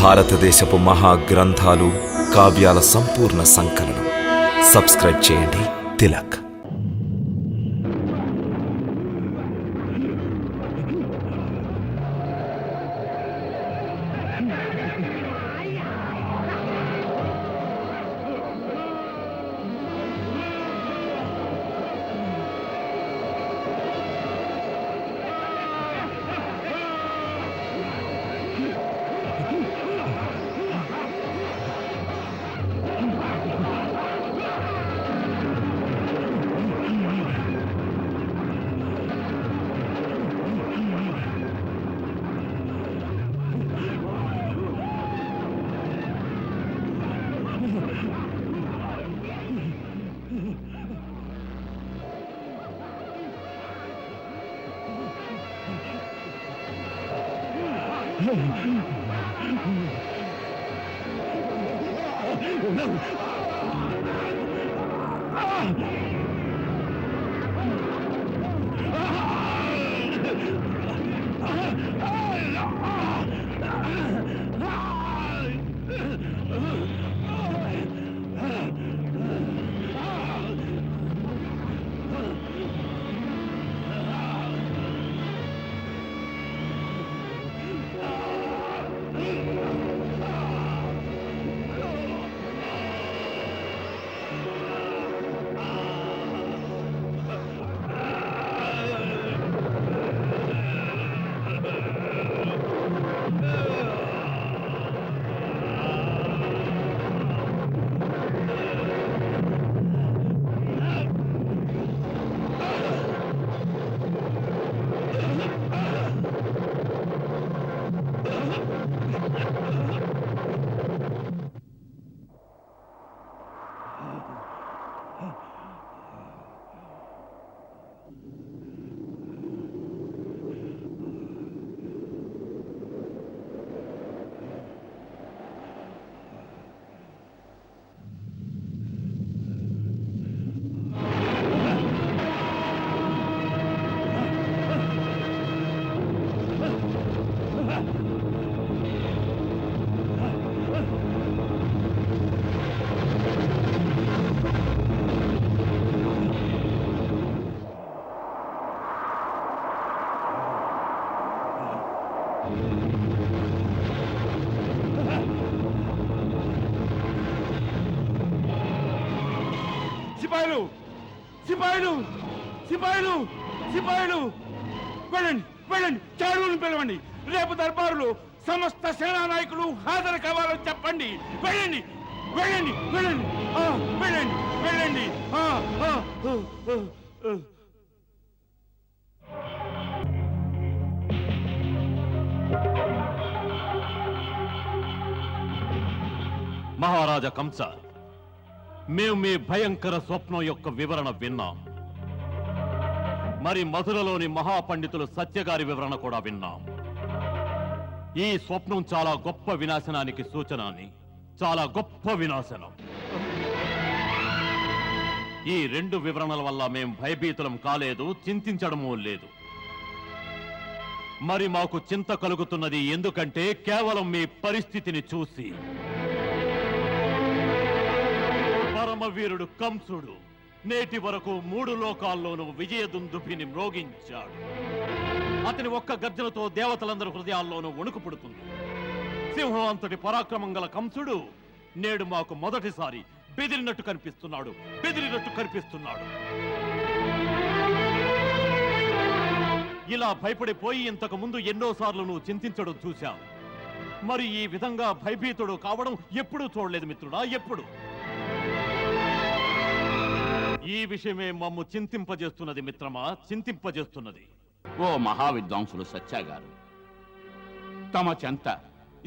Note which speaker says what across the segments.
Speaker 1: భారతదేశపు మహాగ్రంథాలు, కావ్యాల సంపూర్ణ సంకలనం. సబ్స్క్రైబ్ చేయండి తిలక్.
Speaker 2: సిపాయిలు సిపాయిలు సిపాయిలు సిపాయిలు వెళ్ళండి వెళ్ళండి, చాడులను పిలవండి. రేపు దర్బారులో సమస్త సేనా నాయకులు హాజరు కావాలని చెప్పండి. వెళ్ళండి వెళ్ళండి వెళ్ళండి వెళ్ళండి వెళ్ళండి.
Speaker 3: మహారాజా కంస, మేము మీ భయంకర స్వప్నం యొక్క వివరణ విన్నాం. మరి మధురలోని మహాపండితులు సత్యగారి వివరణ కూడా విన్నాం. ఈ స్వప్నం చాలా గొప్ప వినాశనానికి సూచన అని, చాలా గొప్ప వినాశనం. ఈ రెండు వివరణల వల్ల మేం భయభీతులం కాలేదు, చింతించడమూ లేదు. మరి మాకు చింత కలుగుతున్నది ఎందుకంటే కేవలం మీ పరిస్థితిని చూసి. పరమవీరుడు కంసుడు నేటి వరకు 3 లోకాల్లోనూ విజయదుందుభిని మ్రోగించాడు. అతని ఒక్క గర్జనతో దేవతలందరి హృదయాల్లోనూ వణుకు పుడుతుంది. సింహం అంతటి పరాక్రమం గల కంసుడు నేడు మాకు మొదటిసారి బెదిరినట్టు కనిపిస్తున్నాడు. ఇలా భయపడిపోయి ఇంతకు ముందు ఎన్నోసార్లు నువ్వు చింతించడం చూశావు. మరి ఈ విధంగా భయభీతుడు కావడం ఎప్పుడూ చూడలేదు మిత్రుడా, ఎప్పుడు. ఈ విషయమే మమ్ము చింతింపజేస్తున్నది మిత్రమా, చింతింపజేస్తున్నది.
Speaker 4: ఓ మహావిద్వాంసులు సత్యాగారు, తమ చెంత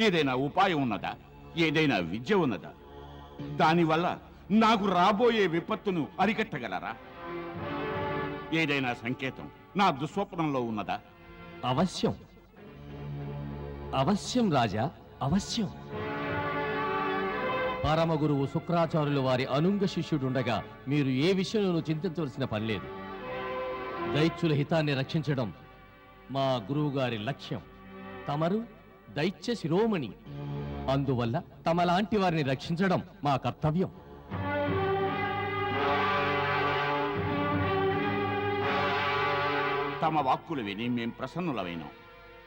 Speaker 4: ఏదైనా ఉపాయం ఉన్నదా? ఏదైనా విద్య ఉన్నదా? దానివల్ల నాకు రాబోయే విపత్తును అరికట్టగలరా? ఏదైనా సంకేతం నా దుస్వప్నంలో ఉన్నదా?
Speaker 5: అవశ్యం అవశ్యం రాజా, అవశ్యం. పరమగురువు శుక్రాచార్యులు వారి అనుంగ శిష్యుడుండగా మీరు ఏ విషయంలోనూ చింతించవలసిన పనిలేదు. దైత్యుల హితాన్ని రక్షించడం మా గురువు గారి లక్ష్యం. తమరు దైత్య శిరోమణి. అందువల్ల తమలాంటి వారిని రక్షించడం మా కర్తవ్యం.
Speaker 4: తమ వాక్కులు విని మేం ప్రసన్నులమైనాం.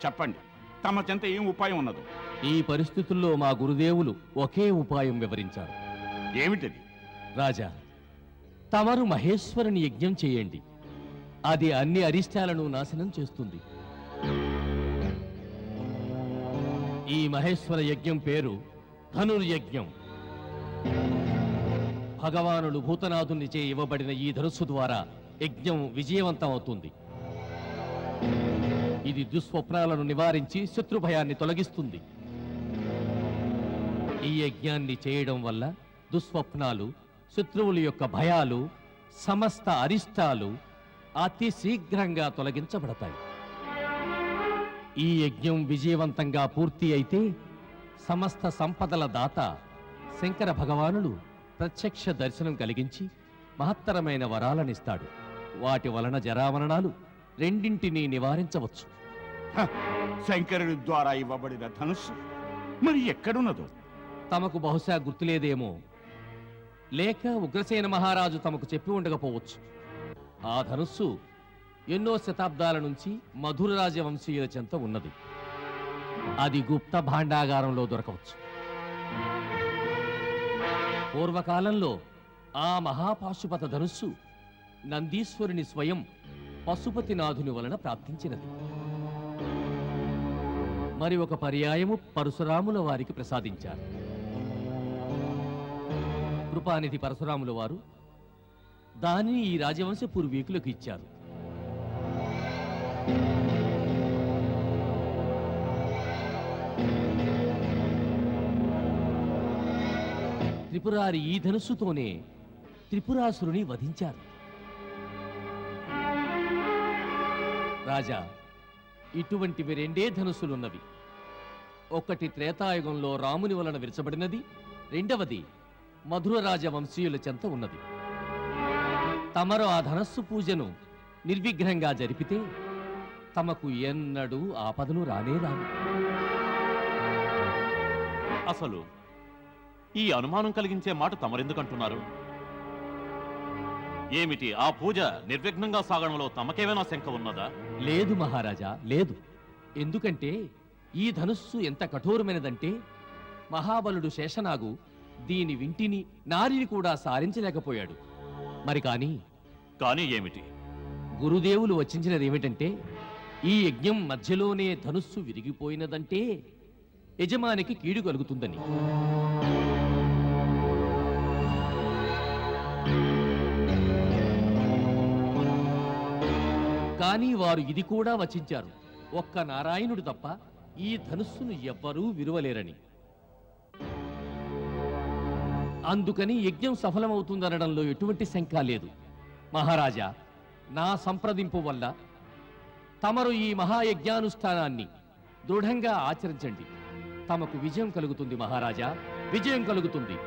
Speaker 4: చెప్పండి, తమ చెంత ఏం ఉపాయం ఉన్నదో?
Speaker 5: ఈ పరిస్థితుల్లో మా గురుదేవులు ఒకే ఉపాయం వివరించారు.
Speaker 4: ఏమిటది?
Speaker 5: రాజా, తమరు మహేశ్వరుని యజ్ఞం చేయండి. అది అన్ని అరిష్టాలను నాశనం చేస్తుంది. ఈ మహేశ్వర యజ్ఞం పేరు ధనుర్యజ్ఞం. భగవానుడు భూతనాథునిచే ఇవ్వబడిన ఈ ధనుస్సు ద్వారా యజ్ఞం విజయవంతం అవుతుంది. ఇది దుస్వప్నాలను నివారించి శత్రుభయాన్ని తొలగిస్తుంది. ఈ యజ్ఞాన్ని చేయడం వల్ల దుస్వప్నాలు, శత్రువుల యొక్క భయాలు, సమస్త అరిష్టాలు అతి శీఘ్రంగా తొలగించబడతాయి. ఈ యజ్ఞం విజయవంతంగా పూర్తి అయితే సమస్త సంపదల దాత శంకర భగవానుడు ప్రత్యక్ష దర్శనం కలిగించి మహత్తరమైన వరాలనిస్తాడు. వాటి వలన జరామరణాలు రెండింటినీ నివారించవచ్చు.
Speaker 4: శంకరుడి ద్వారా ఇవ్వబడిన ధనుస్సు మరి ఎక్కడున్నదో?
Speaker 5: తమకు బహుశా గుర్తులేదేమో, లేక ఉగ్రసేన మహారాజు తమకు చెప్పి ఉండకపోవచ్చు. ఆ ధనుస్సు ఎన్నో శతాబ్దాల నుంచి మధుర రాజవంశీయుల చెంత ఉన్నది. అది గుప్త భాండాగారంలో దొరకవచ్చు. పూర్వకాలంలో ఆ మహాపాశుపత ధనుస్సు నందీశ్వరుని స్వయం పశుపతినాథుని వలన ప్రాప్తించినది. మరి ఒక పర్యాయము పరశురాముల వారికి ప్రసాదించారు. కృపానిధి పరశురాముల వారు దానిని ఈ రాజవంశ పూర్వీకులకు ఇచ్చారు. త్రిపురారి ఈ ధనుస్సుతోనే త్రిపురాసురుని వధించారు. రాజా, ఇటువంటివి రెండే ధనుస్సులున్నవి. ఒకటి త్రేతాయుగంలో రాముని వలన విరచబడినది, రెండవది మధుర రాజవంశీయుల చెంత ఉన్నది. తమరు ఆ ధనస్సు పూజను నిర్విఘ్నంగా జరిపితే తమకు ఎన్నడూ ఆపదలు రానే రావు.
Speaker 3: అసలు ఈ అనుమానం కలిగించే మాట తమరెందుకంటున్నారు? ఏమిటి ఆ పూజ నిర్విఘ్నంగా సాగడంలో తమకేమైనా శంక ఉన్నదా?
Speaker 5: లేదు మహారాజా, లేదు. ఎందుకంటే ఈ ధనుస్సు ఎంత కఠోరమైనదంటే మహాబలుడు శేషనాగు దీని వింటిని నారిని కూడా సారించలేకపోయాడు. మరి
Speaker 3: కానీ ఏమిటి?
Speaker 5: గురుదేవులు వచించినది ఏమిటంటే ఈ యజ్ఞం మధ్యలోనే ధనుస్సు విరిగిపోయినదంటే యజమానికి కీడు కలుగుతుందని. కానీ వారు ఇది కూడా వచించారు, ఒక్క నారాయణుడు తప్ప ఈ ధనుస్సును ఎవ్వరూ విరువలేరని. అందుకని యజ్ఞం సఫలమవుతుందనడంలో ఎటువంటి శంక లేదు. మహారాజా, నా సంప్రదింపు వల్ల తమరు ఈ మహాయజ్ఞానుష్ఠానాన్ని దృఢంగా ఆచరించండి. తమకు విజయం కలుగుతుంది మహారాజా, విజయం కలుగుతుంది.